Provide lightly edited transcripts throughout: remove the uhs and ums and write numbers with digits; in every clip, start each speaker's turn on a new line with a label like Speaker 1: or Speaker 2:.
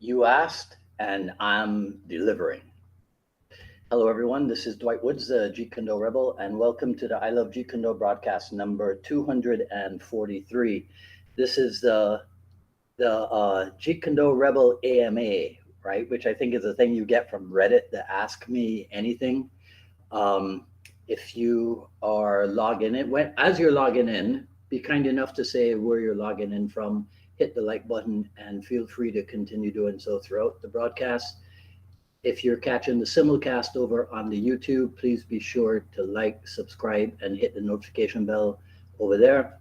Speaker 1: You asked, and I'm delivering. Hello, everyone. This is Dwight Woods, the Jeet Kune Rebel, and welcome to the I Love Jeet Kune broadcast number 243. This is the Jeet Kune Rebel AMA, right? Which I think is a thing you get from Reddit, the Ask Me Anything. Um, if you are logging in, as you're logging in, be kind enough to say where you're logging in from. Hit the like button and feel free to continue doing so throughout the broadcast. If you're catching the simulcast over on the YouTube, please be sure to like, subscribe, and hit the notification bell over there.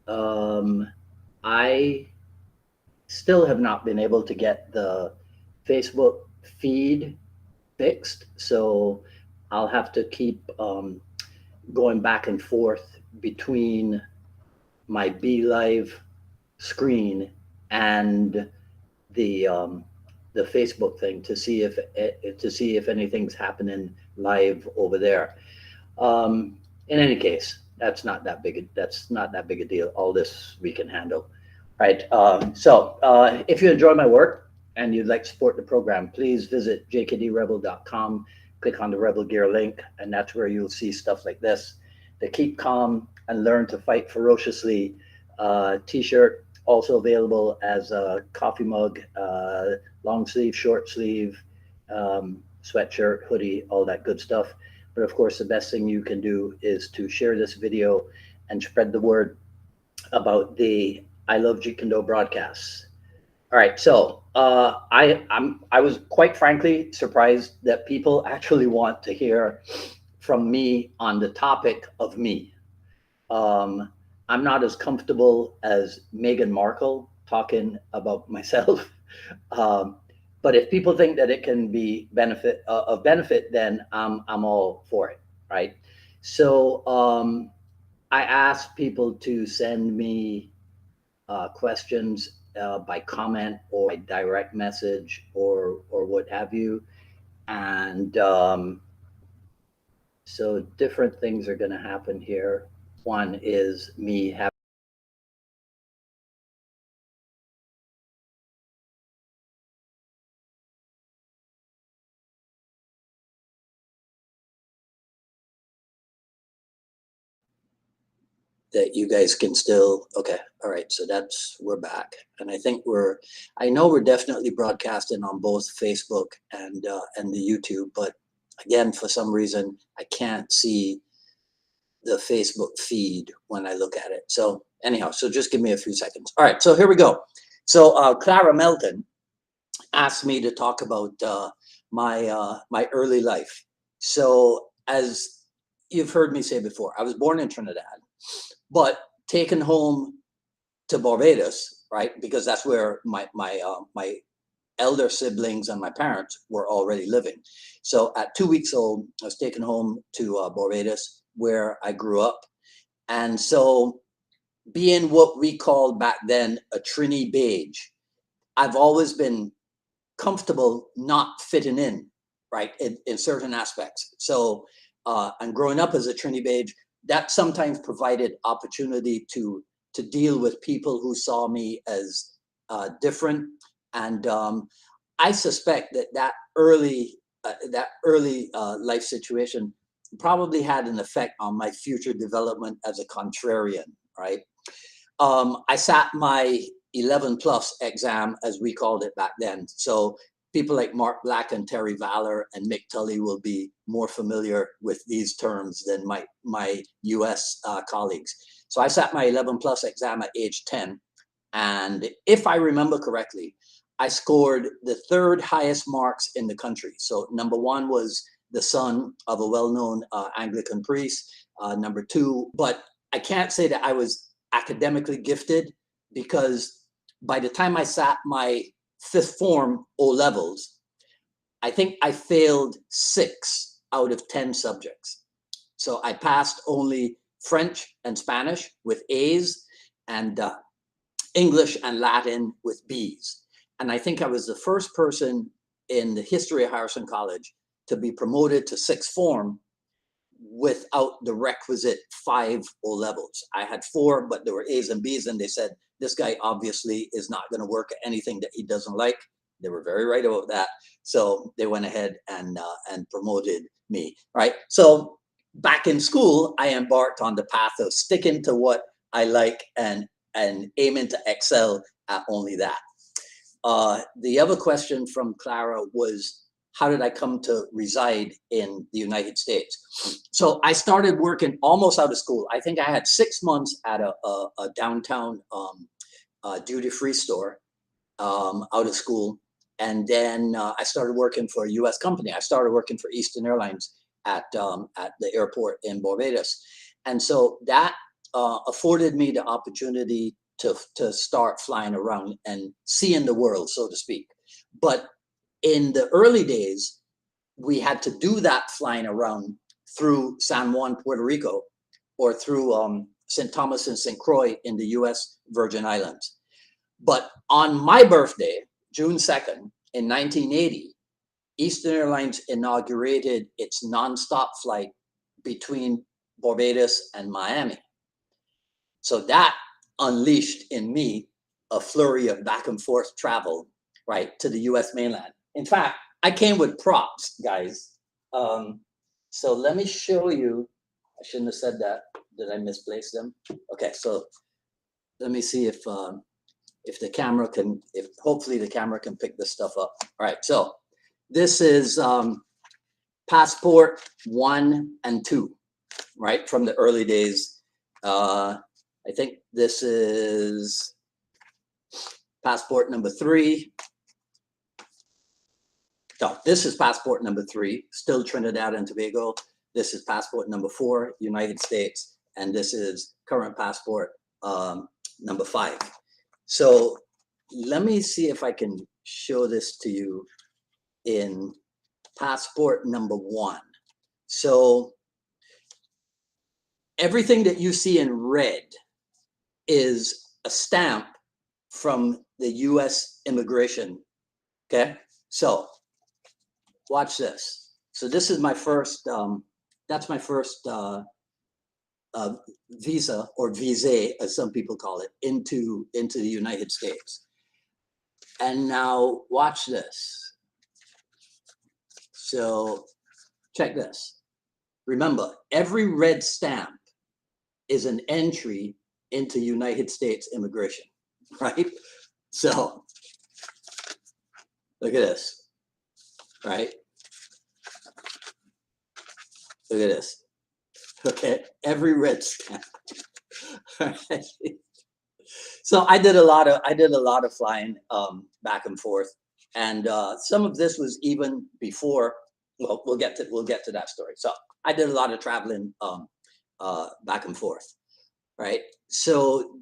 Speaker 1: Um, I still have not been able to get the Facebook feed fixed, so I'll have to keep going back and forth between my Be Live screen and the um, the Facebook thing to see if anything's happening live over there. In any case, that's not that big a deal. All this we can handle, right? If you enjoy my work and you'd like to support the program, please visit jkdrebel.com. Click on the Rebel Gear link, and that's where you'll see stuff like this: the Keep Calm and Learn to Fight Ferociously T-shirt, also available as a coffee mug, long sleeve, short sleeve, sweatshirt, hoodie, all that good stuff. But of course, the best thing you can do is to share this video and spread the word about the I Love Jeet Kune broadcasts. All right, so I was quite frankly surprised that people actually want to hear from me on the topic of me. Um, I'm not as comfortable as Meghan Markle talking about myself. Um, but if people think that it can be of benefit, then I'm all for it, right? So I asked people to send me questions by comment or by direct message or what have you, and so different things are going to happen here. One is me having that you guys can still okay. All right, so that's we're back, and I know we're definitely broadcasting on both Facebook and the YouTube, but again, for some reason I can't see the Facebook feed when I look at it. So anyhow, so just give me a few seconds. All right, so here we go. So Clara Melton asked me to talk about my early life. So as you've heard me say before, I was born in Trinidad, but taken home to Barbados, right? Because that's where my elder siblings and my parents were already living. So at 2 weeks old, I was taken home to Barbados, where I grew up. And so, being what we called back then a Trini beige, I've always been comfortable not fitting in, right, in certain aspects. So, and growing up as a Trini beige, that sometimes provided opportunity to deal with people who saw me as different. And I suspect that early life situation probably had an effect on my future development as a contrarian, right? I sat my 11 plus exam, as we called it back then. So people like Mark Black and Terry Valor and Mick Tully will be more familiar with these terms than my US colleagues. So I sat my 11 plus exam at age 10. And if I remember correctly, I scored the third highest marks in the country. So number one was the son of a well-known Anglican priest. Number two, but I can't say that I was academically gifted, because by the time I sat my fifth form O levels, I think I failed 6 out of 10 subjects. So I passed only French and Spanish with A's, and English and Latin with B's. And I think I was the first person in the history of Harrison College to be promoted to sixth form without the requisite 5 O levels. I had 4, but there were A's and B's, and they said, this guy obviously is not going to work at anything that he doesn't like. They were very right about that. So they went ahead and promoted me, right? So back in school, I embarked on the path of sticking to what I like and aiming to excel at only that. The other question from Clara was, how did I come to reside in the United States? So I started working almost out of school. I think I had 6 months at a downtown duty-free store out of school. And then I started working for a U.S. company. I started working for Eastern Airlines at the airport in Barbados. And so that afforded me the opportunity to start flying around and seeing the world, so to speak. But in the early days, we had to do that flying around through San Juan, Puerto Rico, or through St. Thomas and St. Croix in the U.S. Virgin Islands. But on my birthday, June 2nd, in 1980, Eastern Airlines inaugurated its nonstop flight between Barbados and Miami. So that unleashed in me a flurry of back and forth travel, right, to the US mainland. In fact, I came with props, guys. So let me show you. I shouldn't have said that. Did I misplace them? Okay, so let me see if the camera can, hopefully the camera can pick this stuff up. All right, so this is passport 1 and 2, right, from the early days. I think this is passport number 3. No, this is passport number 3, still Trinidad and Tobago. This is passport number 4, United States. And this is current passport number 5. So let me see if I can show this to you in passport number 1. So everything that you see in red is a stamp from the US immigration. Okay, so watch this. So this is my first, that's my first visa, or visa as some people call it, into the United States. And now watch this. So check this. Remember, every red stamp is an entry into United States immigration, right? So look at this, right? Look at this. Okay, every red stamp. Right? So I did a lot of flying back and forth, and some of this was even before. Well, we'll get to that story. So I did a lot of traveling back and forth, right? So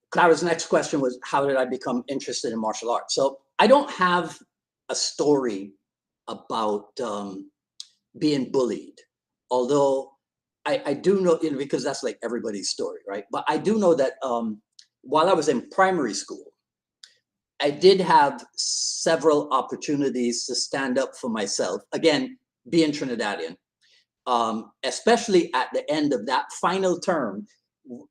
Speaker 1: Clara's next question was, how did I become interested in martial arts? So I don't have a story about being bullied, although I do know, because that's like everybody's story, right? But I do know that while I was in primary school, I did have several opportunities to stand up for myself. Again, being Trinidadian, especially at the end of that final term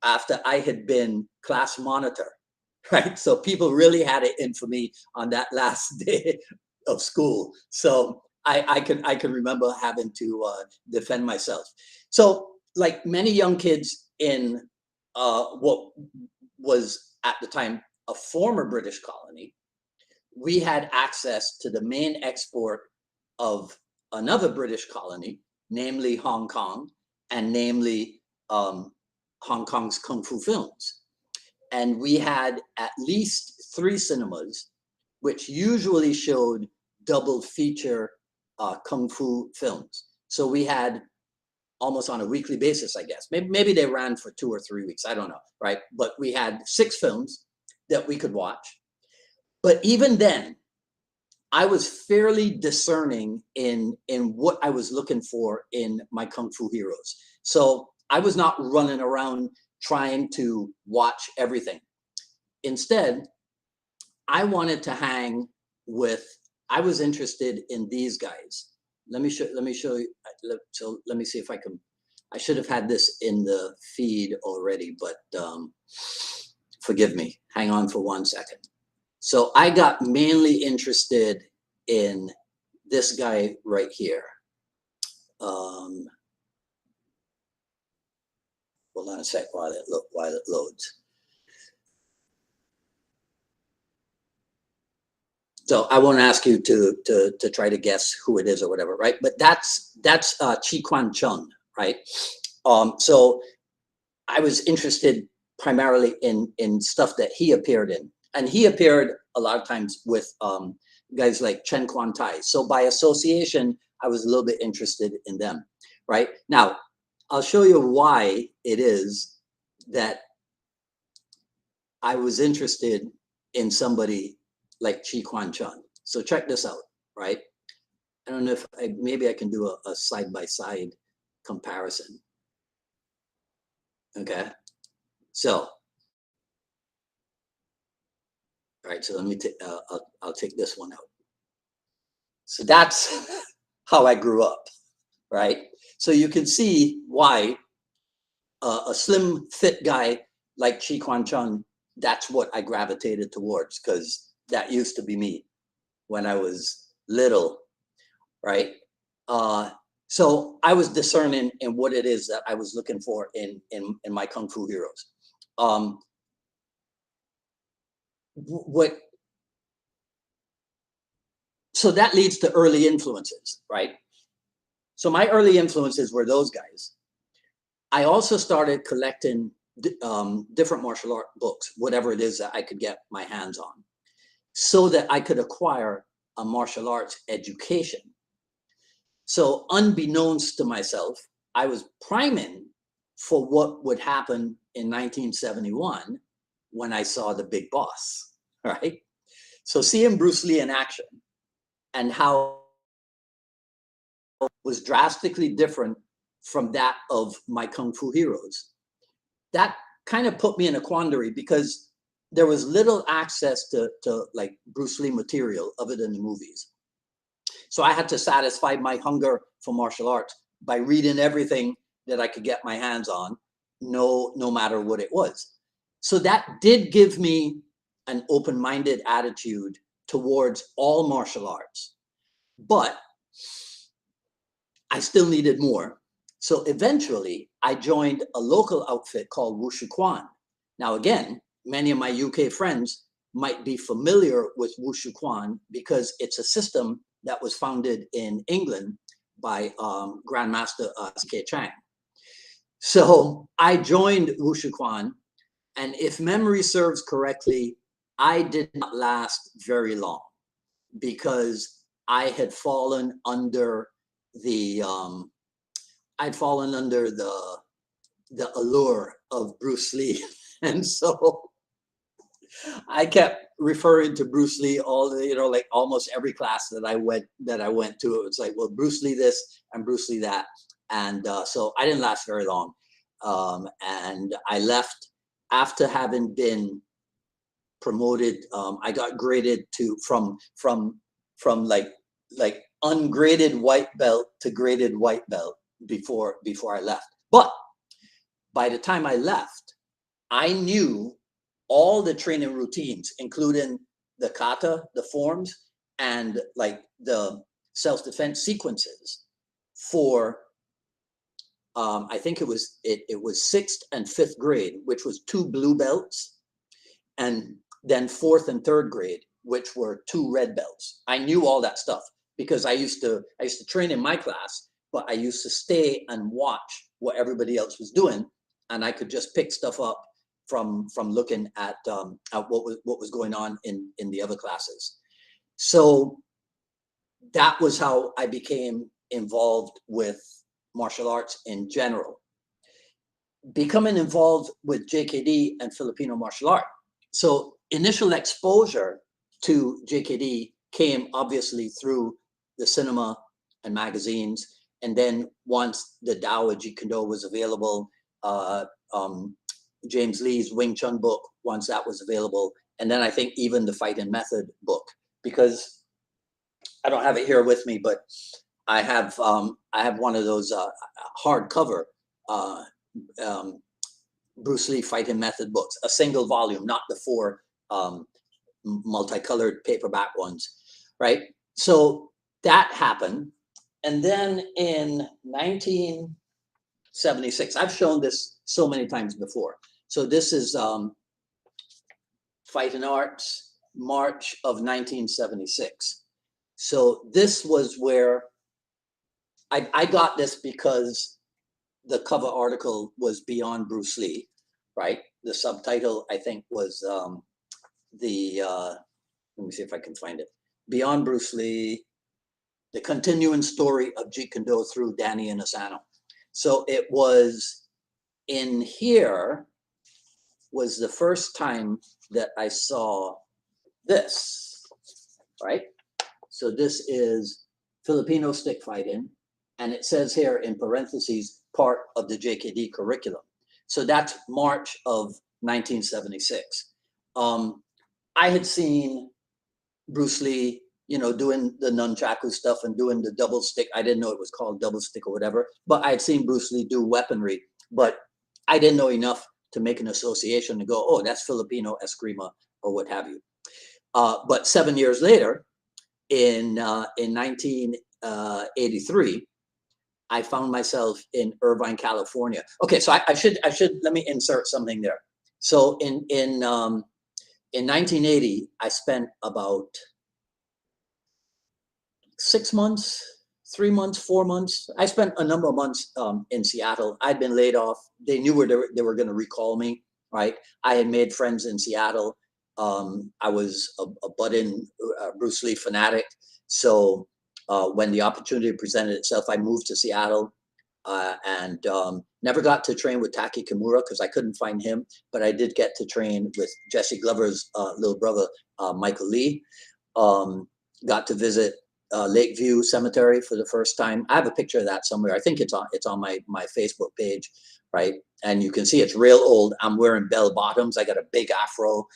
Speaker 1: after I had been class monitor, right? So people really had it in for me on that last day of school. So I can remember having to defend myself. So like many young kids in what was at the time a former British colony, we had access to the main export of another British colony, namely Hong Kong, and namely Hong Kong's Kung Fu films. And we had at least 3 cinemas, which usually showed double feature Kung Fu films. So we had almost on a weekly basis, I guess. Maybe they ran for 2 or 3 weeks, I don't know, right? But we had 6 films that we could watch. But even then, I was fairly discerning in what I was looking for in my Kung Fu heroes. So I was not running around trying to watch everything. Instead, I wanted to hang with, I was interested in these guys. Let me show you. So let me see if I can, I should have had this in the feed already, but Forgive me. Hang on for 1 second. So I got mainly interested in this guy right here. Hold on a sec while it loads. So I won't ask you to try to guess who it is or whatever, right? But that's Chi Kwan Chung, right? So I was interested primarily in stuff that he appeared in, and he appeared a lot of times with guys like Chen Quan Tai. So by association, I was a little bit interested in them, right? Now, I'll show you why it is that I was interested in somebody like Chi Kwan Chung. So check this out, right? I don't know if maybe I can do a side-by-side comparison. Okay, so all right, so let me take I'll take this one out. So that's how I grew up, right? So you can see why a slim, fit guy like Chi Kwan Chung, that's what I gravitated towards, because that used to be me when I was little, right? So I was discerning in what it is that I was looking for in my Kung Fu heroes. So that leads to early influences, right? So my early influences were those guys. I also started collecting different martial art books, whatever it is that I could get my hands on, so that I could acquire a martial arts education. So unbeknownst to myself, I was priming for what would happen in 1971 when I saw The Big Boss, right? So seeing Bruce Lee in action and how it was drastically different from that of my Kung Fu heroes, that kind of put me in a quandary, because there was little access to like Bruce Lee material other than the movies. So I had to satisfy my hunger for martial arts by reading everything that I could get my hands on, no matter what it was. So that did give me an open-minded attitude towards all martial arts, but I still needed more. So eventually I joined a local outfit called Wushu Kwan. Now, again, many of my UK friends might be familiar with Wushu Kwan because it's a system that was founded in England by Grandmaster C.K. Chang. So I joined Wushu Kwan, and if memory serves correctly, I did not last very long, because I had fallen under the the allure of Bruce Lee. And so I kept referring to Bruce Lee all the, like almost every class that I went to. It was like, well, Bruce Lee this and Bruce Lee that. And so I didn't last very long. And I left after having been promoted. I got graded to from like ungraded white belt to graded white belt before I left. But by the time I left, I knew all the training routines, including the kata, the forms, and like the self-defense sequences for I think it was 6th and 5th grade, which was 2 blue belts, and then 4th and 3rd grade, which were 2 red belts. I knew all that stuff because I used to train in my class, but I used to stay and watch what everybody else was doing, and I could just pick stuff up from looking at what was going on in the other classes. So that was how I became involved with martial arts in general. Becoming involved with JKD and Filipino martial art. So initial exposure to JKD came obviously through the cinema and magazines. And then once the Tao of Jeet Kune was available, James Lee's Wing Chun book, once that was available. And then I think even the Fight and Method book, because I don't have it here with me, but I have one of those hardcover Bruce Lee Fighting Method books, a single volume, not the 4 multicolored paperback ones, right? So that happened. And then in 1976, I've shown this so many times before. So this is Fighting Arts, March of 1976. So this was where I got this because the cover article was Beyond Bruce Lee, right? The subtitle, I think, was let me see if I can find it. Beyond Bruce Lee, the continuing story of Jeet Kune through Danny and Asano. So it was in here was the first time that I saw this, right? So this is Filipino stick fighting, and it says here in parentheses, part of the JKD curriculum. So that's March of 1976. I had seen Bruce Lee, you know, doing the nunchaku stuff and doing the double stick. I didn't know it was called double stick or whatever, but I had seen Bruce Lee do weaponry, but I didn't know enough to make an association to go, oh, that's Filipino Eskrima or what have you. But 7 years later, in 1983, I found myself in Irvine, California. Okay, so I should let me insert something there. So in 1980, I spent about 6 months, 3 months, 4 months. I spent a number of months in Seattle. I'd been laid off. They knew where they were going to recall me, right? I had made friends in Seattle. I was a budding Bruce Lee fanatic. So when the opportunity presented itself, I moved to Seattle and never got to train with Taki Kimura because I couldn't find him. But I did get to train with Jesse Glover's little brother, Michael Lee. Got to visit Lakeview Cemetery for the first time. I have a picture of that somewhere. I think it's on my Facebook page, right? And you can see it's real old. I'm wearing bell bottoms. I got a big afro.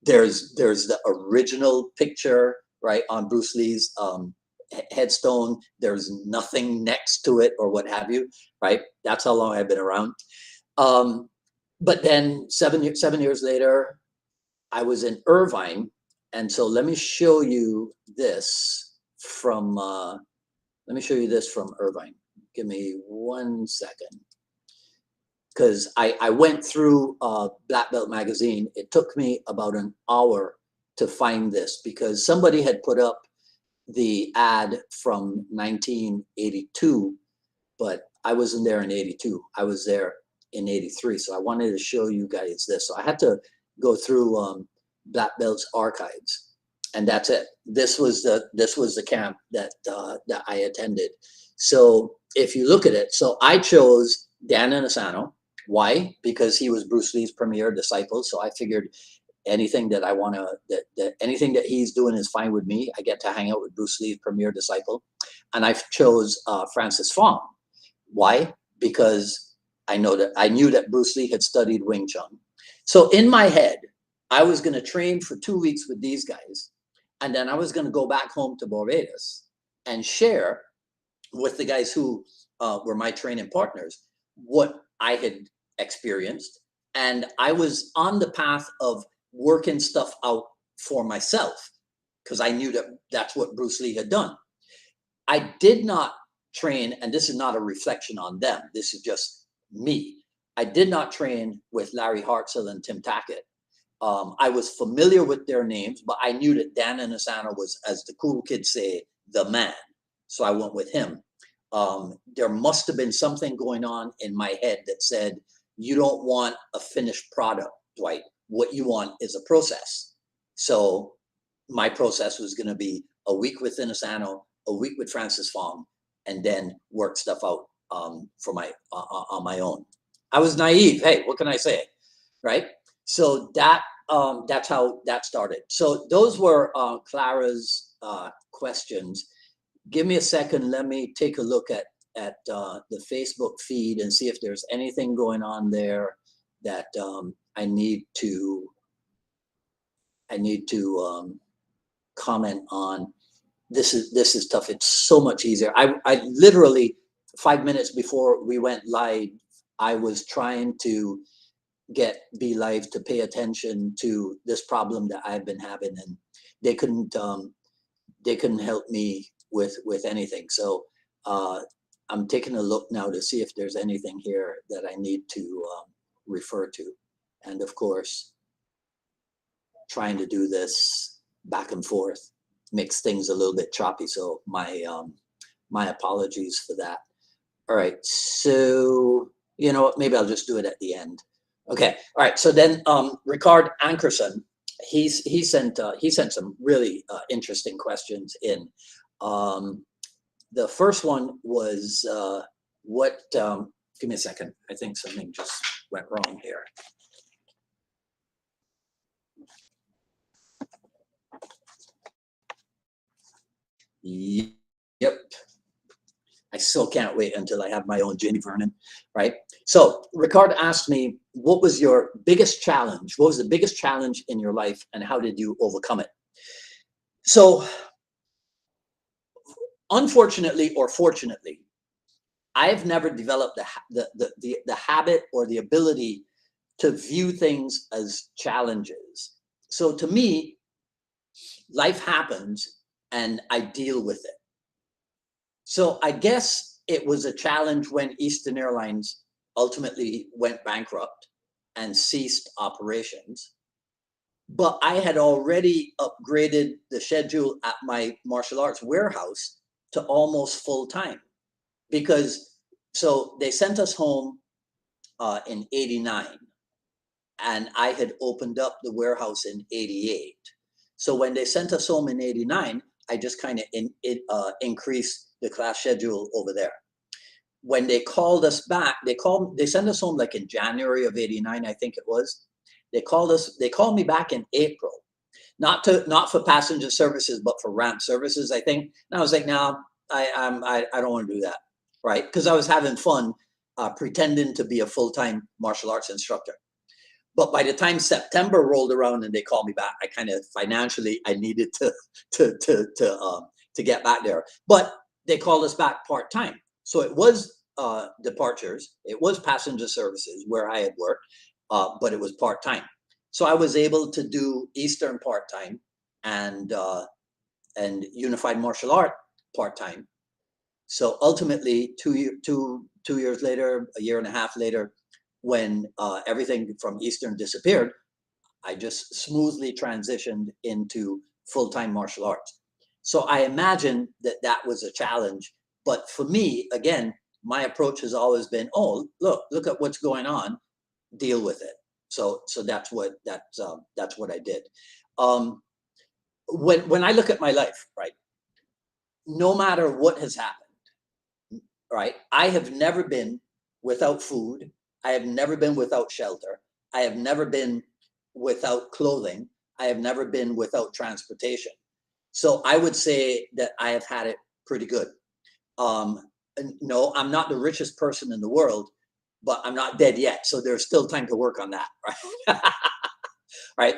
Speaker 1: There's the original picture, right, on Bruce Lee's headstone. There's nothing next to it or what have you, right? That's how long I've been around. But then 7 years later, I was in Irvine. And so let me show you this from Irvine. Give me 1 second. Because I went through Black Belt magazine. It took me about an hour to find this because somebody had put up the ad from 1982, but I wasn't there in 82. I was there in 83. So I wanted to show you guys this. So I had to go through Black Belt's archives, and that's it. This was the camp that I attended. So if you look at it, so I chose Dan Asano. Why? Because he was Bruce Lee's premier disciple. So I figured anything that I want to, that anything that he's doing is fine with me. I get to hang out with Bruce Lee's premier disciple. And I chose Francis Fong. Why? Because I knew that Bruce Lee had studied Wing Chun. So in my head, I was going to train for 2 weeks with these guys. And then I was going to go back home to Barbados and share with the guys who were my training partners what I had experienced. And I was on the path of working stuff out for myself because I knew that that's what Bruce Lee had done. I did not train, and this is not a reflection on them. This is just me. I did not train with Larry Hartzell and Tim Tackett. I was familiar with their names, but I knew that Dan Asano was, as the cool kids say, the man. So I went with him. There must have been something going on in my head that said, you don't want a finished product, Dwight. What you want is a process. So my process was going to be a week with Asano, a week with Francis Fong, and then work stuff out for on my own. I was naive. Hey, what can I say, right? So that's how that started. So those were Clara's questions. Give me a second. Let me take a look at the Facebook feed and see if there's anything going on there that I need to comment on. This is tough. It's so much easier. I literally 5 minutes before we went live, I was trying to get Be Live to pay attention to this problem that I've been having, and they couldn't help me with anything. So I'm taking a look now to see if there's anything here that I need to refer to. And of course, trying to do this back and forth makes things a little bit choppy. So my apologies for that. All right, so you know what, maybe I'll just do it at the end. Okay, all right, so then Ricard Ankerson, he sent some really interesting questions in. The first one was give me a second. I think something just went wrong here. Yep. I still can't wait until I have my own Ginny Vernon, right? So Ricard asked me, what was your biggest challenge? What was the biggest challenge in your life, and how did you overcome it? So unfortunately or fortunately, I've never developed the habit or the ability to view things as challenges. So to me, life happens and I deal with it. So I guess it was a challenge when Eastern Airlines ultimately went bankrupt and ceased operations. But I had already upgraded the schedule at my martial arts warehouse to almost full time, because so they sent us home in 89, and I had opened up the warehouse in 88. So when they sent us home in 89, I just kind of increased the class schedule over there. When they called us back, they sent us home like in January of 89, I think it was. They called me back in April, not for passenger services, but for ramp services, I think. And I was like, no, I don't want to do that, right? Because I was having fun pretending to be a full-time martial arts instructor. But by the time September rolled around and they called me back, I kind of financially I needed to get back there. But they called us back part-time, so it was departures, it was passenger services where I had worked, but it was part-time. So I was able to do Eastern part-time and Unified Martial Art part-time. So ultimately, 2 years later, a year and a half later, when everything from Eastern disappeared, I just smoothly transitioned into full-time martial arts. So I imagine that was a challenge. But for me, again, my approach has always been, oh, look at what's going on, deal with it. So that's what I did. When I look at my life, right, no matter what has happened, right, I have never been without food. I have never been without shelter. I have never been without clothing. I have never been without transportation. So I would say that I have had it pretty good. No, I'm not the richest person in the world, but I'm not dead yet. So there's still time to work on that, right? Right.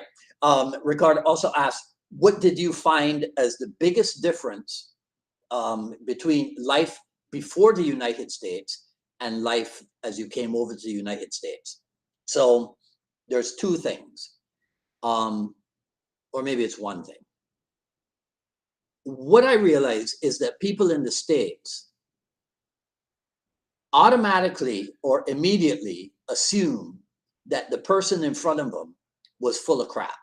Speaker 1: Ricardo also asked, what did you find as the biggest difference between life before the United States and life as you came over to the United States? So there's two things, or maybe it's one thing. What I realize is that people in the States automatically or immediately assume that the person in front of them was full of crap.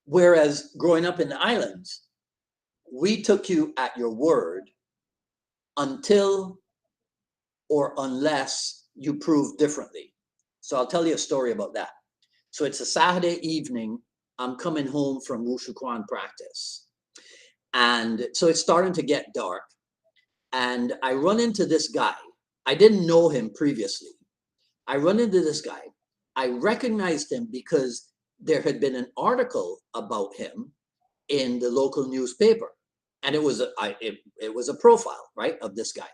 Speaker 1: Whereas growing up in the islands, we took you at your word until or unless you prove differently. So I'll tell you a story about that. So it's a Saturday evening. I'm coming home from Wushu Quan practice. And so it's starting to get dark. And I run into this guy. I didn't know him previously. I run into this guy. I recognized him because there had been an article about him in the local newspaper. And it was a profile, right, of this guy.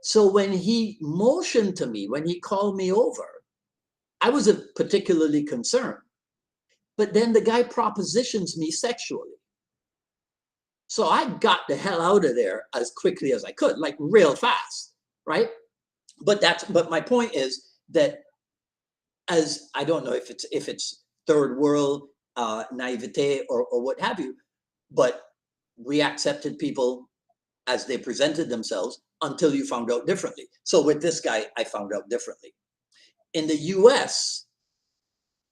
Speaker 1: So when he motioned to me, when he called me over, I wasn't particularly concerned. But then the guy propositions me sexually. So I got the hell out of there as quickly as I could, like real fast, right?
Speaker 2: but my point is that, as I don't know if it's third world naivete or what have you, but we accepted people as they presented themselves until you found out differently. So with this guy, I found out differently. In the US,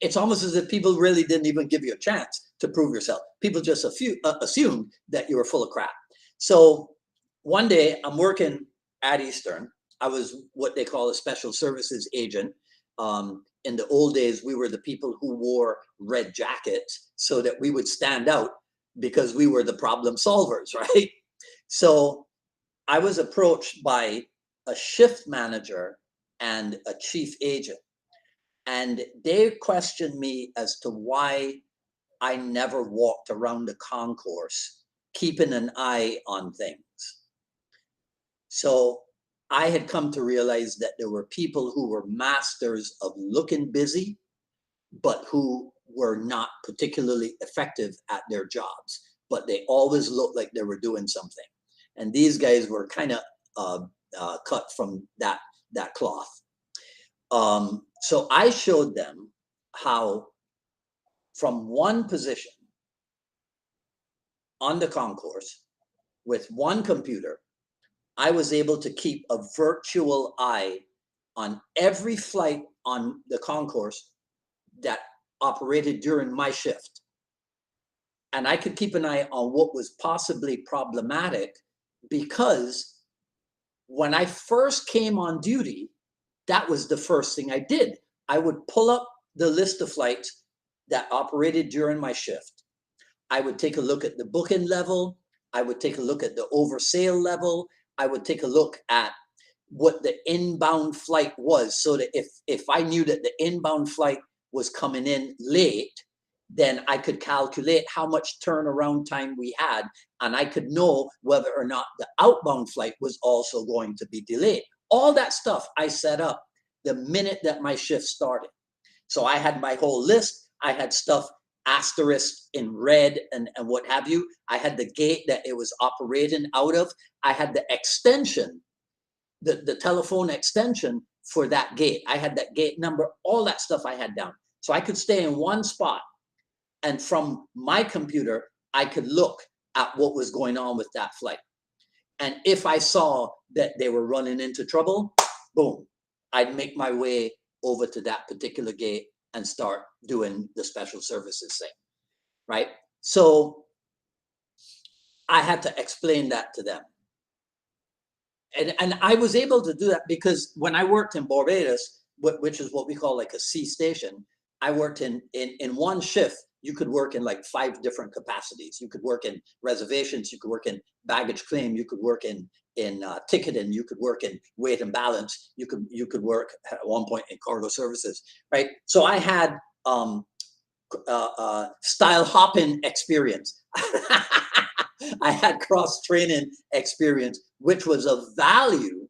Speaker 2: it's almost as if people really didn't even give you a chance to prove yourself. People just assumed that you were full of crap. So one day I'm working at Eastern. I was what they call a special services agent. In the old days, we were the people who wore red jackets so that we would stand out because we were the problem solvers, right? So I was approached by a shift manager and a chief agent, and they questioned me as to why I never walked around the concourse keeping an eye on things. So I had come to realize that there were people who were masters of looking busy, but who were not particularly effective at their jobs, but they always looked like they were doing something. And these guys were kind of cut from that cloth. So I showed them how from one position on the concourse with one computer, I was able to keep a virtual eye on every flight on the concourse that operated during my shift. And I could keep an eye on what was possibly problematic, because when I first came on duty, that was the first thing I did. I would pull up the list of flights that operated during my shift. I would take a look at the booking level. I would take a look at the oversale level. I would take a look at what the inbound flight was, so that if I knew that the inbound flight was coming in late, then I could calculate how much turnaround time we had, and I could know whether or not the outbound flight was also going to be delayed. All that stuff I set up the minute that my shift started. So I had my whole list. I had stuff asterisk in red and what have you. I had the gate that it was operating out of. I had the extension, the telephone extension for that gate. I had that gate number, all that stuff I had down. So I could stay in one spot, and from my computer, I could look at what was going on with that flight. And if I saw that they were running into trouble, boom, I'd make my way over to that particular gate and start doing the special services thing, right? So I had to explain that to them. And I was able to do that because when I worked in Barbados, which is what we call like a sea station, I worked in one shift. You could work in like 5 different capacities. You could work in reservations. You could work in baggage claim. You could work in ticketing. You could work in weight and balance. You could work at one point in cargo services, right? So I had style hopping experience. I had cross training experience, which was of value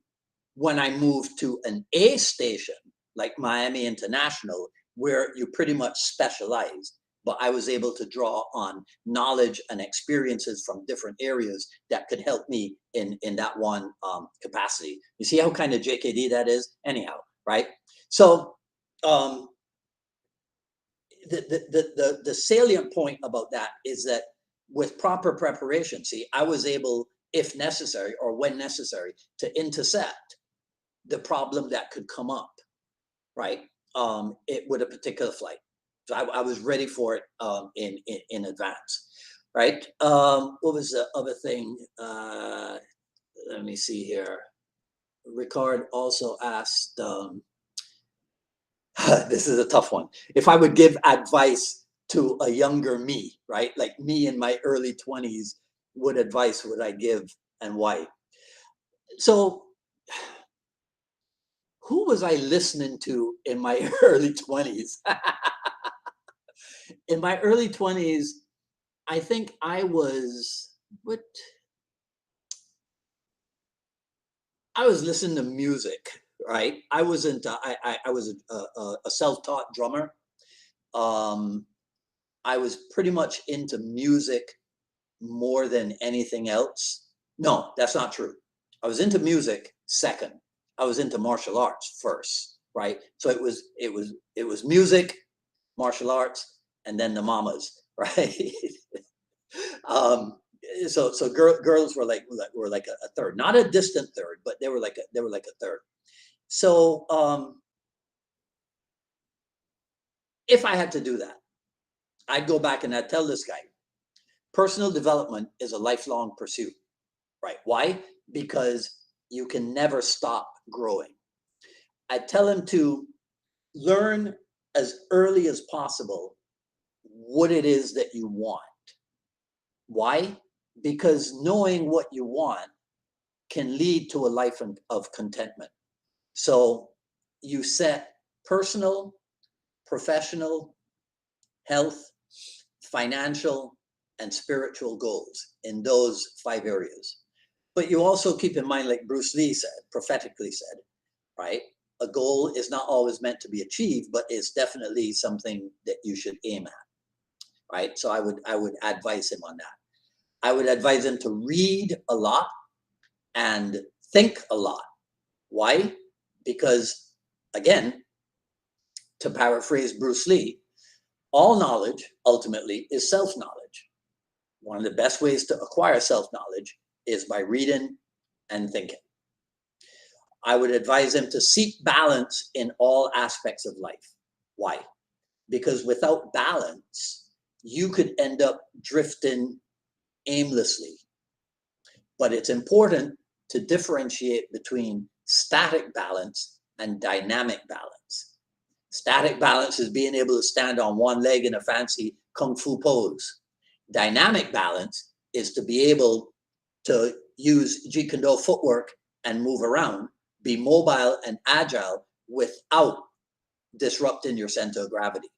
Speaker 2: when I moved to an A station like Miami International, where you pretty much specialized. But I was able to draw on knowledge and experiences from different areas that could help me in that one capacity. You see how kind of JKD that is? Anyhow, right? So the salient point about that is that with proper preparation, see, I was able, if necessary or when necessary, to intercept the problem that could come up, right? With a particular flight. So I was ready for it in advance, right? What was the other thing? Let me see here. Ricard also asked, this is a tough one. If I would give advice to a younger me, right? Like me in my early 20s, what advice would I give and why? So who was I listening to in my early 20s? In my early 20s, I think I was I was listening to music, right? I wasn't. I was a self-taught drummer. Um, I was pretty much into music more than anything else. No, that's not true. I was into music second. I was into martial arts first, right? So it was music, martial arts, and then the mamas, right? um, girls were like a third, not a distant third, but they were like a third. So if I had to do that, I'd go back and I'd tell this guy, personal development is a lifelong pursuit, right? Why? Because you can never stop growing. I tell him to learn as early as possible what it is that you want. Why? Because knowing what you want can lead to a life of contentment. So you set personal, professional, health, financial, and spiritual goals in those 5 areas. But you also keep in mind, like Bruce Lee said, prophetically said, right? A goal is not always meant to be achieved, but it's definitely something that you should aim at, right? So I would advise him on that. I would advise him to read a lot and think a lot. Why? Because, again, to paraphrase Bruce Lee, all knowledge ultimately is self-knowledge. One of the best ways to acquire self-knowledge is by reading and thinking. I would advise him to seek balance in all aspects of life. Why? Because without balance, you could end up drifting aimlessly. But it's important to differentiate between static balance and dynamic balance. Static balance is being able to stand on one leg in a fancy kung fu pose. Dynamic balance is to be able to use Jeet Kune footwork and move around, be mobile and agile without disrupting your center of gravity.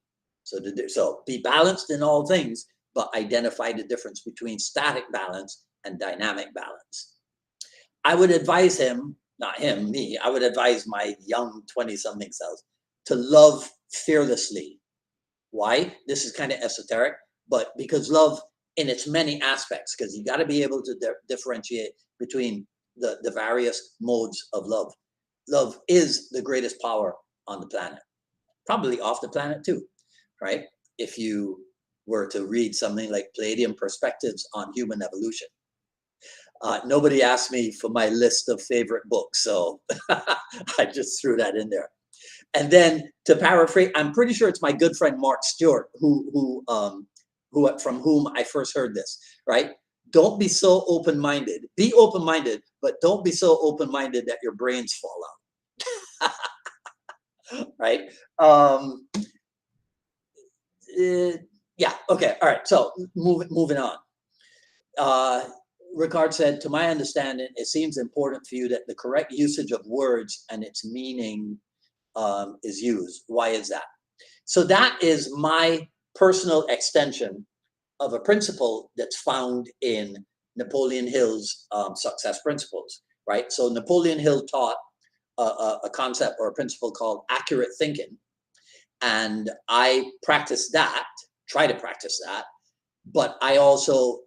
Speaker 2: So be balanced in all things, but identify the difference between static balance and dynamic balance. I would advise him, not him, me, I would advise my young 20-something self to love fearlessly. Why? This is kind of esoteric, but because love in its many aspects, because you got to be able to differentiate between the various modes of love. Love is the greatest power on the planet, probably off the planet too, right? If you were to read something like Palladium Perspectives on Human Evolution. Nobody asked me for my list of favorite books, so I just threw that in there. And then to paraphrase, I'm pretty sure it's my good friend Mark Stewart who from whom I first heard this, right? Don't be so open-minded. Be open-minded, but don't be so open-minded that your brains fall out. Right? Yeah. Okay. All right. So moving on. Ricard said, to my understanding, it seems important for you that the correct usage of words and its meaning is used. Why is that? So that is my personal extension of a principle that's found in Napoleon Hill's success principles, right? So Napoleon Hill taught a concept or a principle called accurate thinking. And I practice that, try to practice that, but I also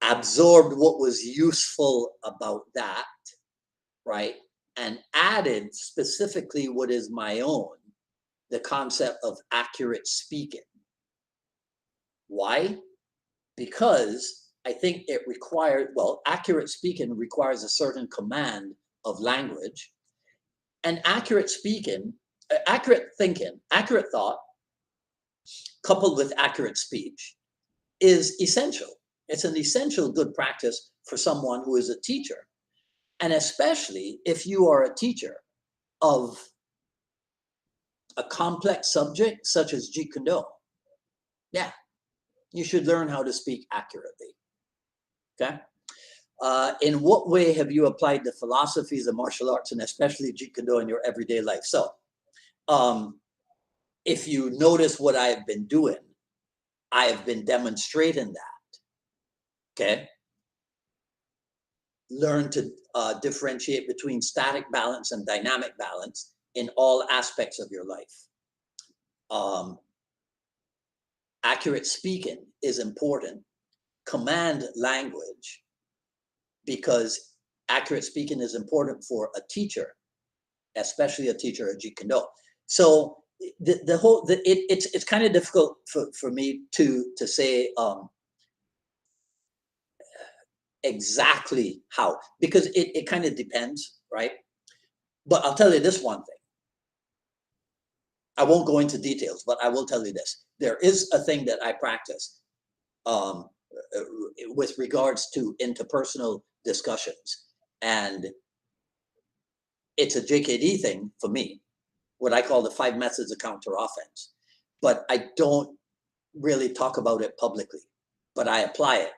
Speaker 2: absorbed what was useful about that, right? And added specifically what is my own, the concept of accurate speaking. Why? Because I think it required, well, accurate speaking requires a certain command of language, and accurate speaking, accurate thinking, accurate thought, coupled with accurate speech is essential. It's an essential good practice for someone who is a teacher. And especially if you are a teacher of a complex subject such as Jeet Kune. Yeah, you should learn how to speak accurately. Okay. In what way have you applied the philosophies of martial arts and especially Jeet Kune in your everyday life? So, if you notice what I have been doing, I have been demonstrating that. Okay. Learn to differentiate between static balance and dynamic balance in all aspects of your life. Accurate speaking is important. Command language, because accurate speaking is important for a teacher, especially a teacher at Jeet Kune. So it's kind of difficult for me to say exactly how, because it kind of depends, right? But I'll tell you this one thing. I won't go into details, but I will tell you this. There is a thing that I practice um, with regards to interpersonal discussions. And it's a JKD thing for me, what I call the 5 methods of counter offense. But I don't really talk about it publicly, but I apply it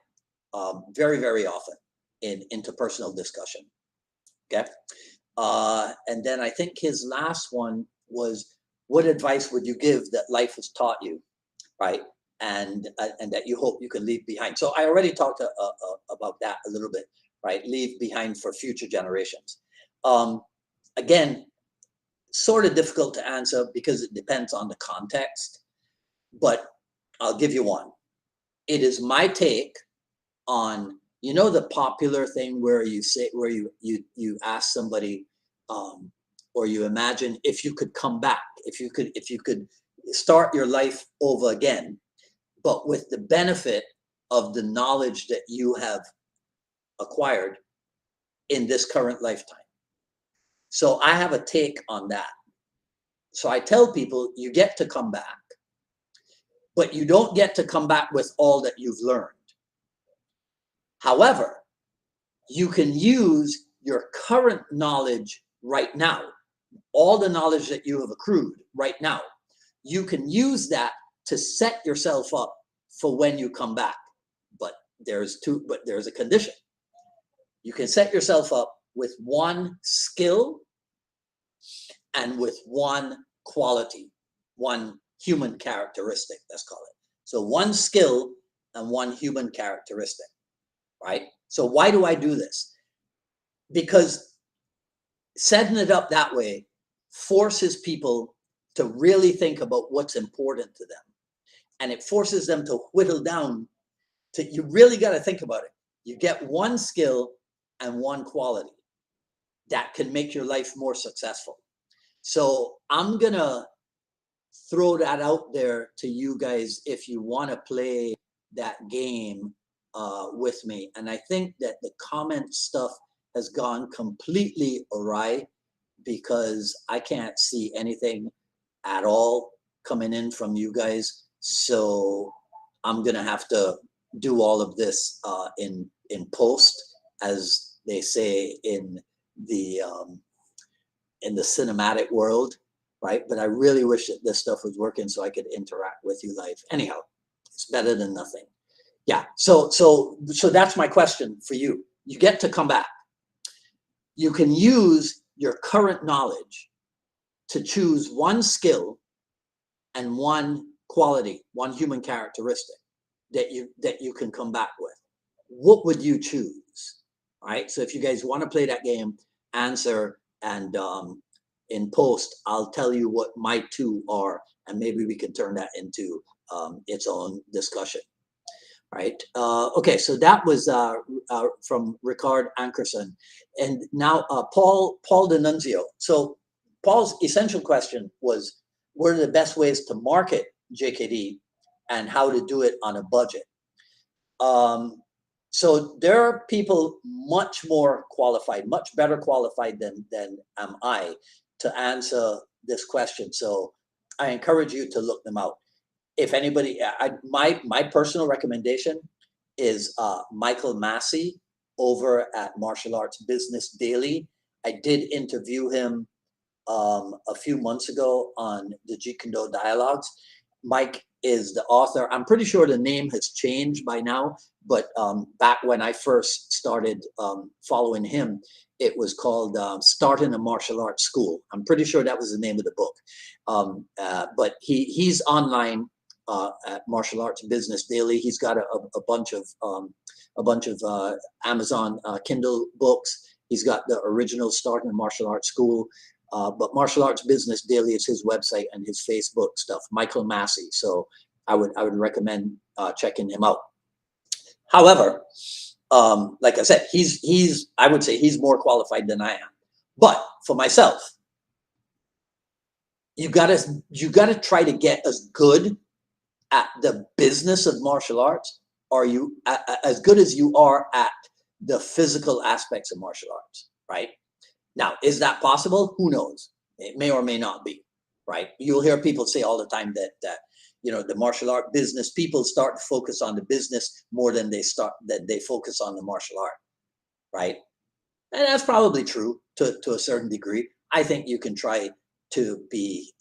Speaker 2: very, very often in interpersonal discussion. Okay. And then I think his last one was, what advice would you give that life has taught you, right? And that you hope you can leave behind. So I already talked about that a little bit, right? Leave behind for future generations. Again, sort of difficult to answer because it depends on the context, but I'll give you one. It is my take on, you know, the popular thing where you say, where you ask somebody, or you imagine if you could come back, if you could start your life over again, but with the benefit of the knowledge that you have acquired in this current lifetime. So I have a take on that. So I tell people, you get to come back, but you don't get to come back with all that you've learned. However, you can use your current knowledge right now, all the knowledge that you have accrued right now. You can use that to set yourself up for when you come back. But there's a condition. You can set yourself up with one skill and with one quality, one human characteristic, let's call it. So one skill and one human characteristic, right? So why do I do this? Because setting it up that way forces people to really think about what's important to them. And it forces them to whittle down to, you really got to think about it. You get one skill and one quality that can make your life more successful. So I'm going to throw that out there to you guys if you want to play that game with me. And I think that the comment stuff has gone completely awry because I can't see anything at all coming in from you guys. So I'm going to have to do all of this in post, as they say in the cinematic world, right? But I really wish that this stuff was working so I could interact with you live. Anyhow, it's better than nothing. Yeah. So that's my question for you. You get to come back. You can use your current knowledge to choose one skill and one quality, one human characteristic that you can come back with. What would you choose? All right. So if you guys want to play that game, answer, and in post, I'll tell you what my two are, and maybe we can turn that into its own discussion. Right. Okay. So that was from Ricard Ankerson, and now Paul D'Annunzio. So Paul's essential question was, what are the best ways to market JKD and how to do it on a budget? So there are people much more qualified, much better qualified than am I to answer this question. So I encourage you to look them out. If anybody, my personal recommendation is Michael Massey over at Martial Arts Business Daily. I did interview him a few months ago on the Jeet Kune Dialogues. Mike is the author. I'm pretty sure the name has changed by now, but back when I first started following him, it was called Starting a Martial Arts School. I'm pretty sure that was the name of the book. But he's online at Martial Arts Business Daily. He's got a bunch of Amazon Kindle books. He's got the original Starting a Martial Arts School. But Martial Arts Business Daily is his website and his Facebook stuff, Michael Massey. So I would recommend checking him out. However, like I said, I would say he's more qualified than I am. But for myself, you gotta try to get as good at the business of martial arts, or you as good as you are at the physical aspects of martial arts, right? Now, is that possible? Who knows? It may or may not be, right? You'll hear people say all the time that the martial art business people start to focus on the business more than they focus on the martial art, right? And that's probably true to a certain degree. I think you can try to be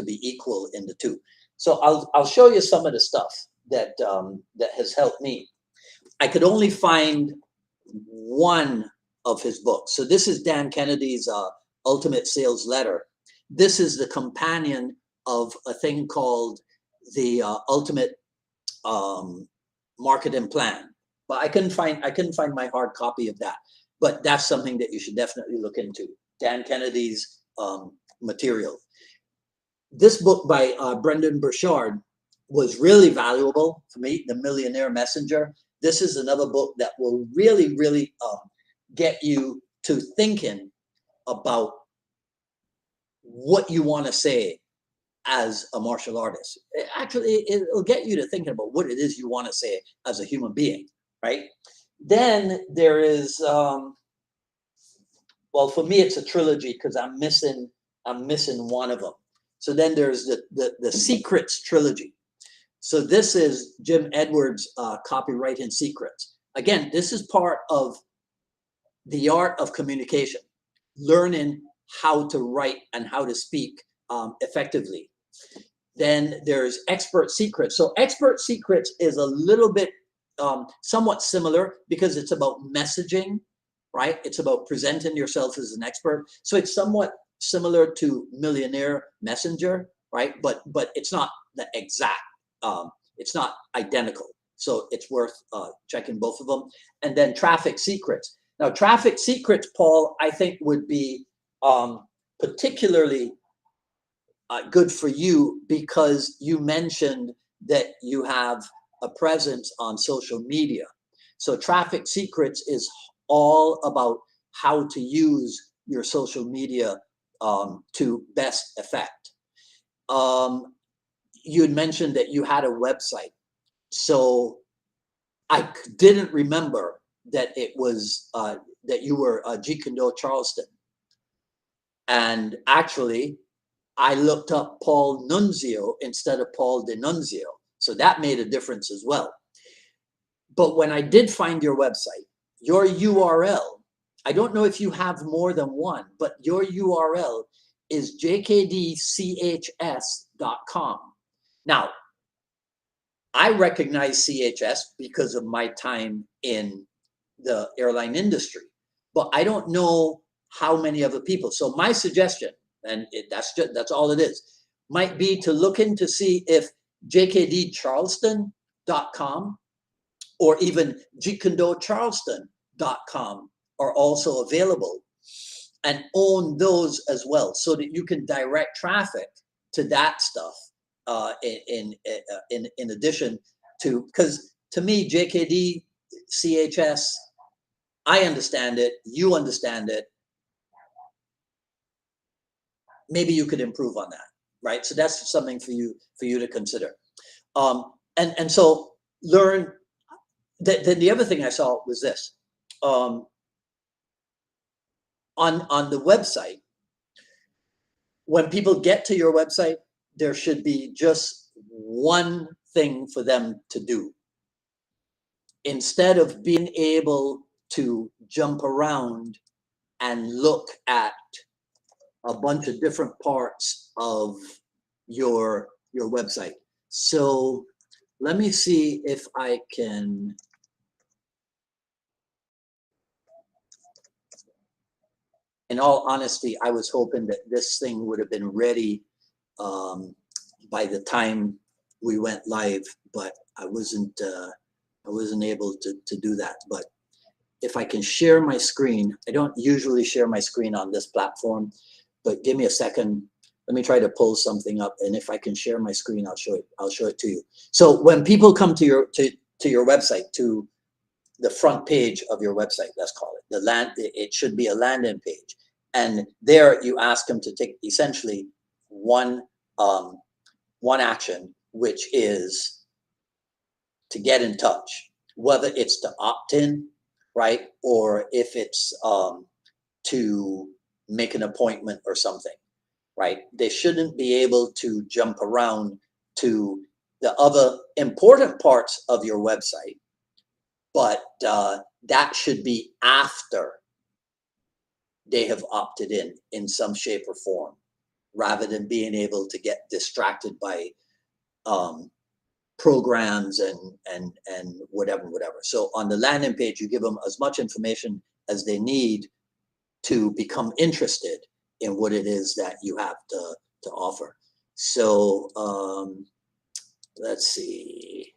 Speaker 2: equal in the two. So I'll show you some of the stuff that has helped me. I could only find one of his books. So this is Dan Kennedy's Ultimate Sales Letter. This is the companion of a thing called the Ultimate Marketing Plan. But I couldn't find my hard copy of that. But that's something that you should definitely look into. Dan Kennedy's material. This book by Brendan Burchard was really valuable for me, The Millionaire Messenger. This is another book that will really, really get you to thinking about what you want to say as a martial artist. Actually, it'll get you to thinking about what it is you want to say as a human being, right? Then there is, well, for me, it's a trilogy because I'm missing one of them. So then there's the Secrets trilogy. So this is Jim Edwards' Copywriting Secrets. Again, this is part of the art of communication, learning how to write and how to speak effectively. Then there's Expert Secrets. So Expert Secrets is a little bit somewhat similar because it's about messaging, right? It's about presenting yourself as an expert. So it's somewhat similar to Millionaire Messenger, right? But it's not the exact, it's not identical. So it's worth checking both of them. And then Traffic Secrets. Now, Traffic Secrets, Paul, I think would be particularly good for you because you mentioned that you have a presence on social media. So Traffic Secrets is all about how to use your social media to best effect. You had mentioned that you had a website. So I didn't remember that it was that you were Jeet Kune Charleston. And actually, I looked up Paul Nunzio instead of Paul Denunzio. So that made a difference as well. But when I did find your website, your URL, I don't know if you have more than one, but your URL is jkdchs.com. Now, I recognize CHS because of my time in the airline industry, but I don't know how many other people. So my suggestion, and that's all it is, might be to look in to see if jkdcharleston.com or even jeetkundocharleston.com are also available, and own those as well so that you can direct traffic to that stuff in addition to, because to me, JKD, CHS, I understand it, you understand it. Maybe you could improve on that, right? So that's something for you to consider. And so learn that. Then the other thing I saw was this. On the website, when people get to your website, there should be just one thing for them to do. Instead of being able to jump around and look at a bunch of different parts of your website. So let me see if I can. In all honesty, I was hoping that this thing would have been ready by the time we went live, but I wasn't able to do that. But if I can share my screen, I don't usually share my screen on this platform, but give me a second. Let me try to pull something up, and if I can share my screen, I'll show it to you. So when people come to your website, to the front page of your website, let's call it. It should be a landing page. And there you ask them to take essentially one action, which is to get in touch, whether it's to opt in, right? Or if it's to make an appointment or something, right? They shouldn't be able to jump around to the other important parts of your website, but that should be after they have opted in some shape or form, rather than being able to get distracted by programs and whatever. So on the landing page, you give them as much information as they need to become interested in what it is that you have to offer. So let's see.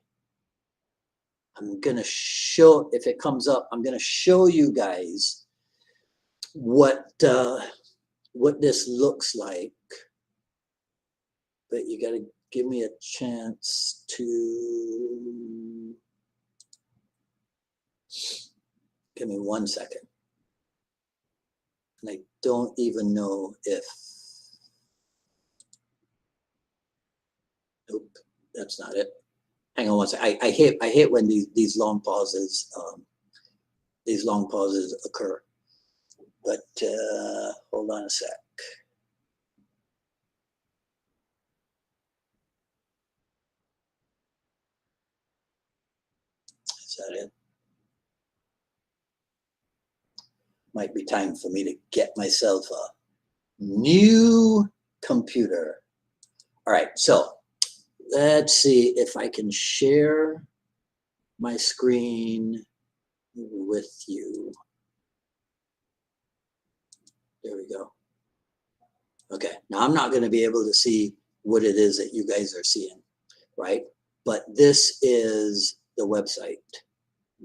Speaker 2: I'm gonna show, if it comes up, I'm gonna show you guys what this looks like. But you gotta give me a chance to, give me 1 second. And I don't even know if, nope, that's not it. Hang on 1 second. I hate when these long pauses occur. But hold on a sec. Is that it? Might be time for me to get myself a new computer. All right, so let's see if I can share my screen with you. There we go. Okay, now I'm not going to be able to see what it is that you guys are seeing, right? But this is the website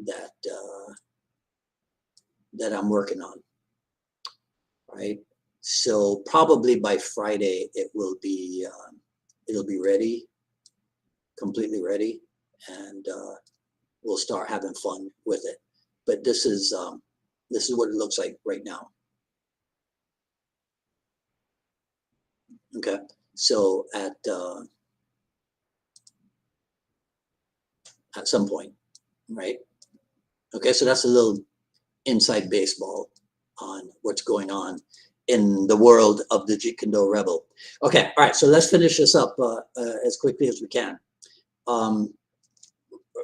Speaker 2: that that I'm working on, right? So probably by Friday it'll be ready, completely ready, and we'll start having fun with it. But this is what it looks like right now. Okay, so at some point, right? Okay, so that's a little inside baseball on what's going on in the world of the Jeet Kune Rebel. Okay, all right, so let's finish this up as quickly as we can.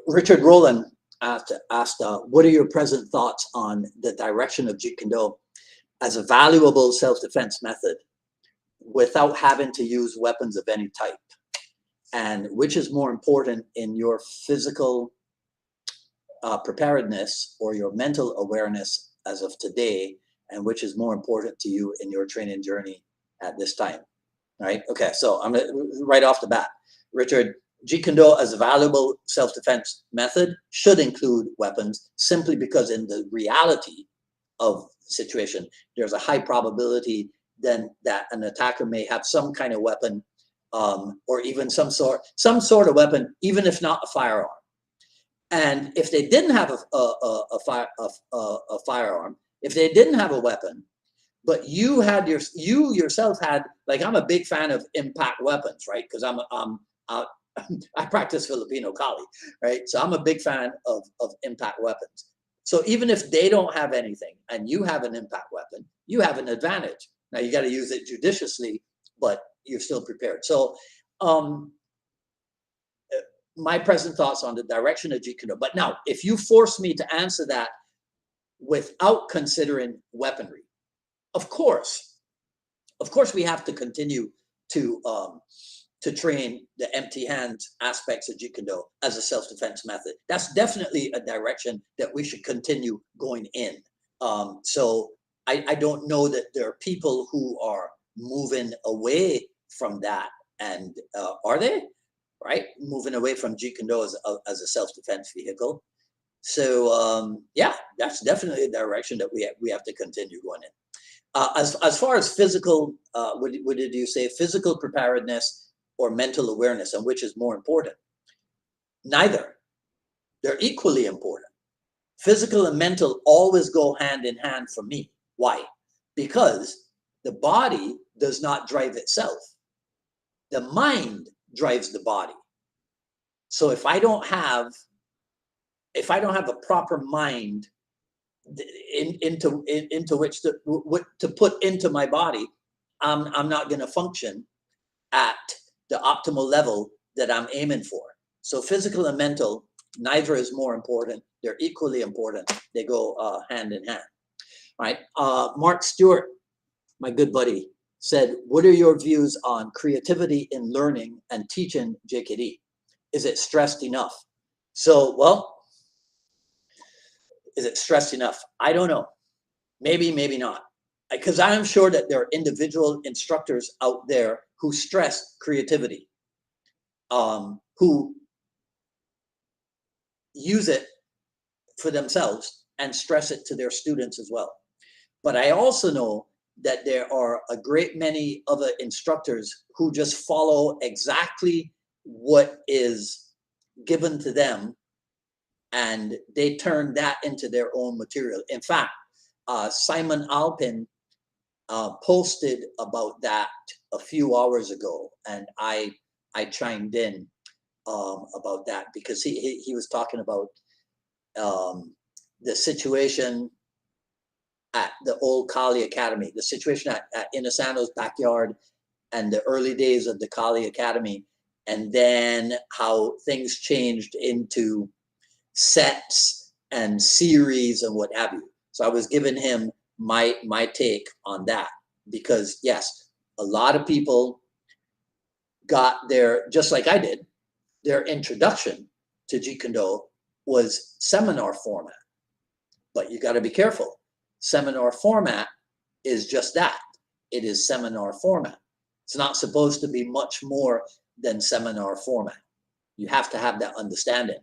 Speaker 2: Richard Rowland asked, what are your present thoughts on the direction of Jeet Kune as a valuable self-defense method without having to use weapons of any type? And which is more important in your physical preparedness or your mental awareness as of today, and which is more important to you in your training journey at this time? Right? Okay, so I'm gonna, right off the bat, Richard, Jeet Kune as a valuable self-defense method should include weapons, simply because in the reality of the situation, there's a high probability then that an attacker may have some kind of weapon, or even some sort of weapon, even if not a firearm. And if they didn't have a firearm, if they didn't have a weapon, but you yourself had, like, I'm a big fan of impact weapons, right? Because I practice Filipino Kali, right? So I'm a big fan of impact weapons. So even if they don't have anything and you have an impact weapon, you have an advantage. Now you got to use it judiciously, but you're still prepared. So my present thoughts on the direction of Jeet Kune. But now, if you force me to answer that without considering weaponry, of course we have to continue to train the empty hand aspects of Jeet Kune as a self-defense method. That's definitely a direction that we should continue going in. So I don't know that there are people who are moving away from that, and are they? Right, moving away from Jeet Kune as a self-defense vehicle. So yeah, that's definitely a direction that we have to continue going in. As far as physical, what did you say? Physical preparedness or mental awareness, and which is more important? Neither. They're equally important. Physical and mental always go hand in hand for me. Why? Because the body does not drive itself. The mind drives the body. So if I don't have a proper mind into which to put into my body, I'm not going to function at the optimal level that I'm aiming for. So physical and mental, neither is more important. They're equally important. They go hand in hand. Right? Mark Stewart, my good buddy, said, what are your views on creativity in learning and teaching JKD? Is it stressed enough? So, well, is it stressed enough? I don't know. Maybe, maybe not. Because I'm sure that there are individual instructors out there who stress creativity, who use it for themselves and stress it to their students as well. But I also know that there are a great many other instructors who just follow exactly what is given to them, and they turn that into their own material. In fact, Simon Alpin posted about that a few hours ago, and I chimed in about that because he was talking about the situation at the old Kali Academy, the situation at Inosano's backyard and the early days of the Kali Academy, and then how things changed into sets and series and what have you. So I was giving him my take on that, because yes, a lot of people got their, just like I did, their introduction to Jeet Kune Do was seminar format. But you got to be careful. Seminar format is just that. It is seminar format. It's not supposed to be much more than seminar format. You have to have that understanding.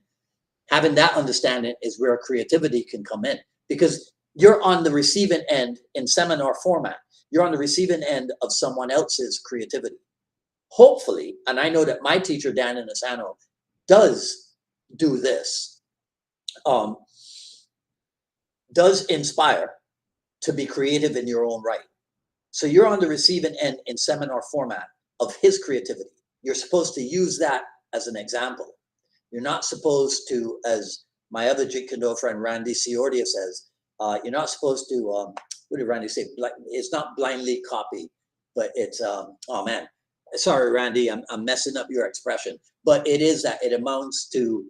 Speaker 2: Having that understanding is where creativity can come in, because you're on the receiving end in seminar format. You're on the receiving end of someone else's creativity. Hopefully, and I know that my teacher, Dan Inosano, does do this, does inspire to be creative in your own right. So you're on the receiving end in seminar format of his creativity. You're supposed to use that as an example. You're not supposed to, as my other Jeet Kune Do friend Randy Ciordia says, you're not supposed to, what did Randy say? It's not blindly copy, but it's, oh man, sorry, Randy, I'm messing up your expression, but it is that it amounts to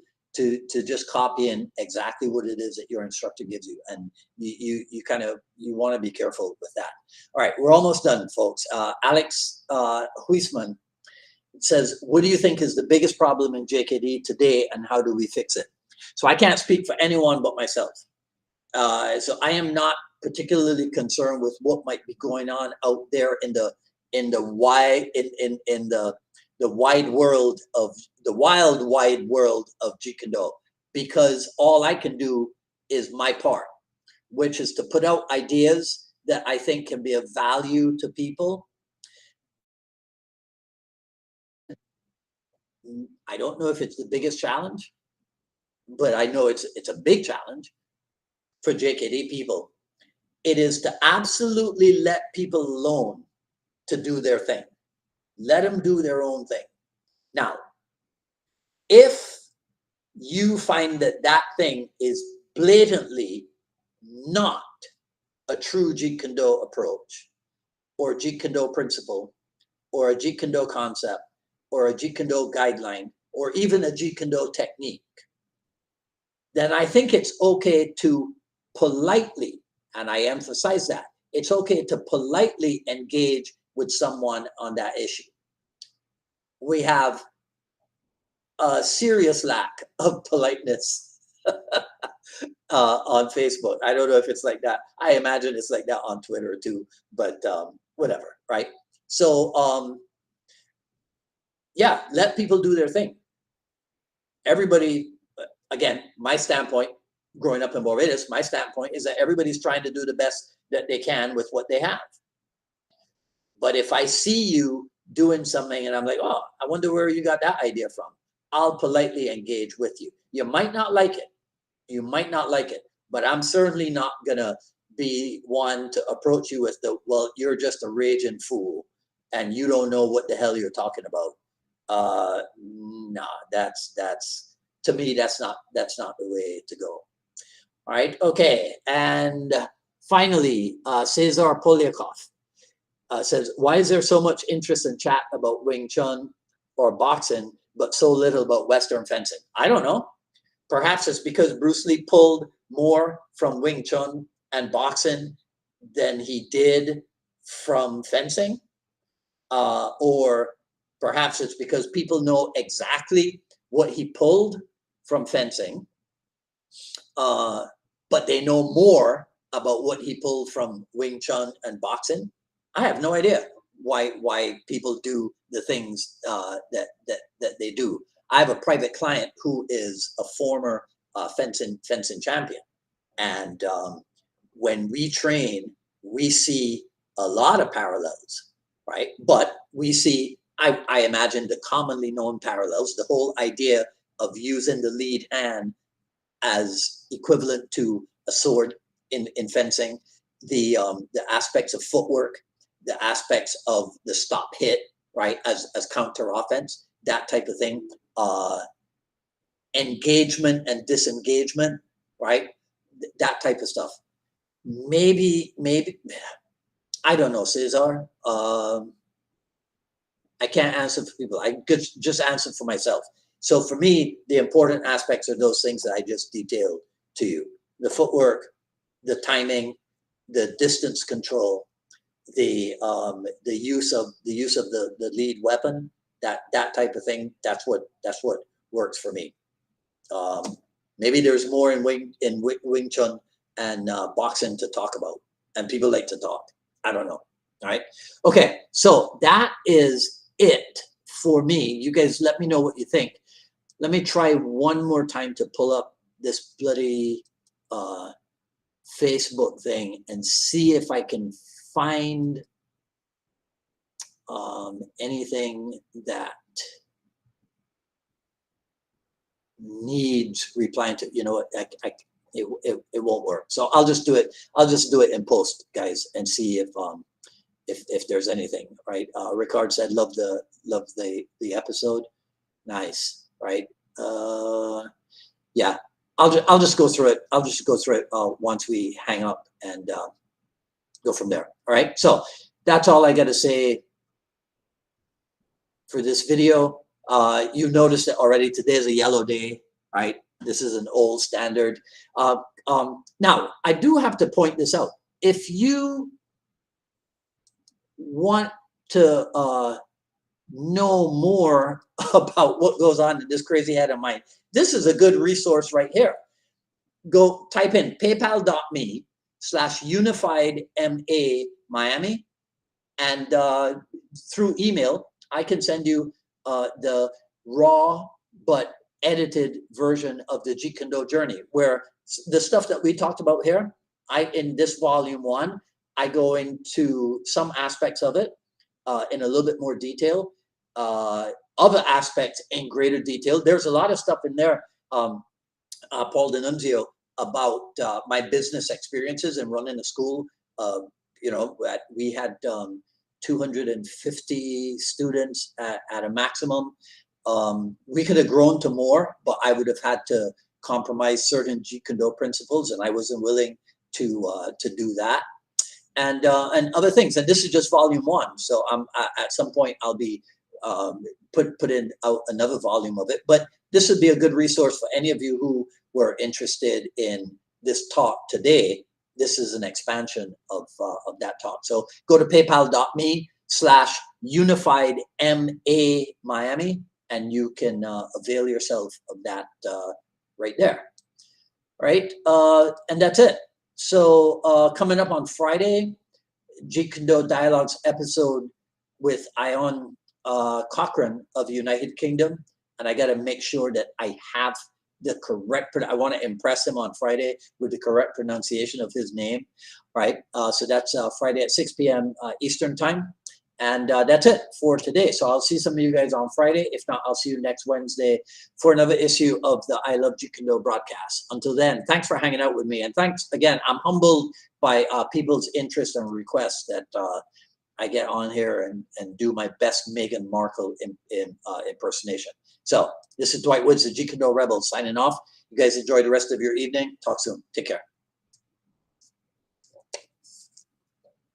Speaker 2: just copying exactly what it is that your instructor gives you. And you want to be careful with that. All right, we're almost done, folks. Alex Huisman says, what do you think is the biggest problem in JKD today, and how do we fix it? So I can't speak for anyone but myself. So I am not particularly concerned with what might be going on out there in the wide world of the wild wide world of Jeet Kune Do, because all I can do is my part, which is to put out ideas that I think can be of value to people. I don't know if it's the biggest challenge, but I know it's a big challenge for JKD people. It is to absolutely let people alone to do their thing. Let them do their own thing. Now, if you find that that thing is blatantly not a true Jeet Kune Do approach, or Jeet Kune Do principle, or a Jeet Kune Do concept, or a Jeet Kune Do guideline, or even a Jeet Kune Do technique, then I think it's okay to politely, and I emphasize that, it's okay to politely engage with someone on that issue. We have a serious lack of politeness on Facebook. I don't know if it's like that. I imagine it's like that on Twitter too, but whatever, right? So yeah, let people do their thing. Everybody, again, my standpoint, growing up in Barbados, my standpoint is that everybody's trying to do the best that they can with what they have. But if I see you doing something and I'm like, oh, I wonder where you got that idea from, I'll politely engage with you. You might not like it. You might not like it, but I'm certainly not gonna be one to approach you with the, well, you're just a raging fool and you don't know what the hell you're talking about. Nah, that's to me, that's not the way to go. All right, okay, and finally, Cesar Polyakov says, why is there so much interest in chat about Wing Chun or boxing, but so little about Western fencing? I don't know. Perhaps it's because Bruce Lee pulled more from Wing Chun and boxing than he did from fencing. Or perhaps it's because people know exactly what he pulled from fencing, but they know more about what he pulled from Wing Chun and boxing. I have no idea why people do the things that they do. I have a private client who is a former fencing champion, and when we train, we see a lot of parallels, right? But we see, I imagine, the commonly known parallels, the whole idea of using the lead hand as equivalent to a sword in fencing, the aspects of footwork, the aspects of the stop hit, right, as counter offense, that type of thing, engagement and disengagement, right, that type of stuff. Maybe I don't know, Cesar. I can't answer for people. I could just answer for myself. So for me, the important aspects are those things that I just detailed to you: the footwork, the timing, the distance control, the use of the lead weapon, that type of thing. That's what works for me. Maybe there's more in Wing Chun and boxing to talk about, and people like to talk. I don't know. All right. Okay. So that is it for me. You guys let me know what you think. Let me try one more time to pull up this bloody Facebook thing and see if I can find anything that needs replying to. You know what? It won't work. So I'll just do it. I'll just do it in post, guys, and see if there's anything. Right? Ricard said, love the episode. Nice. Right? Yeah. I'll just go through it. I'll just go through it once we hang up and go from there. All right. So that's all I got to say for this video. You noticed that already. Today is a yellow day, right? This is an old standard. Now, I do have to point this out. If you want to know more about what goes on in this crazy head of mine, this is a good resource right here. Go type in paypal.me/unifiedma Miami, and through email, I can send you the raw but edited version of the Jeet Kune Do journey, where the stuff that we talked about here, in this volume 1, I go into some aspects of it in a little bit more detail, other aspects in greater detail. There's a lot of stuff in there, Paul D'Annunzio, about my business experiences and running a school. You know, we had 250 students at a maximum. We could have grown to more, but I would have had to compromise certain Jeet Kune Do principles, and I wasn't willing to do that. And other things. And this is just volume 1. So at some point I'll be put in another volume of it. But this would be a good resource for any of you who were interested in this talk today. This is an expansion of that talk. So go to paypal.me/unifiedma Miami, and you can avail yourself of that right there. Right? And that's it. So coming up on Friday, Jeet Kune Do Dialogues episode with Ion Cochran of United Kingdom. And I got to make sure that I have the correct, I want to impress him on Friday with the correct pronunciation of his name, right? So that's Friday at 6 p.m. Eastern time. And that's it for today. So I'll see some of you guys on Friday. If not, I'll see you next Wednesday for another issue of the I Love Jeet Kune broadcast. Until then, thanks for hanging out with me. And thanks again. I'm humbled by people's interest and requests that I get on here and do my best Meghan Markle impersonation. So this is Dwight Woods, the Jeet Kune Rebel, signing off. You guys enjoy the rest of your evening. Talk soon. Take care.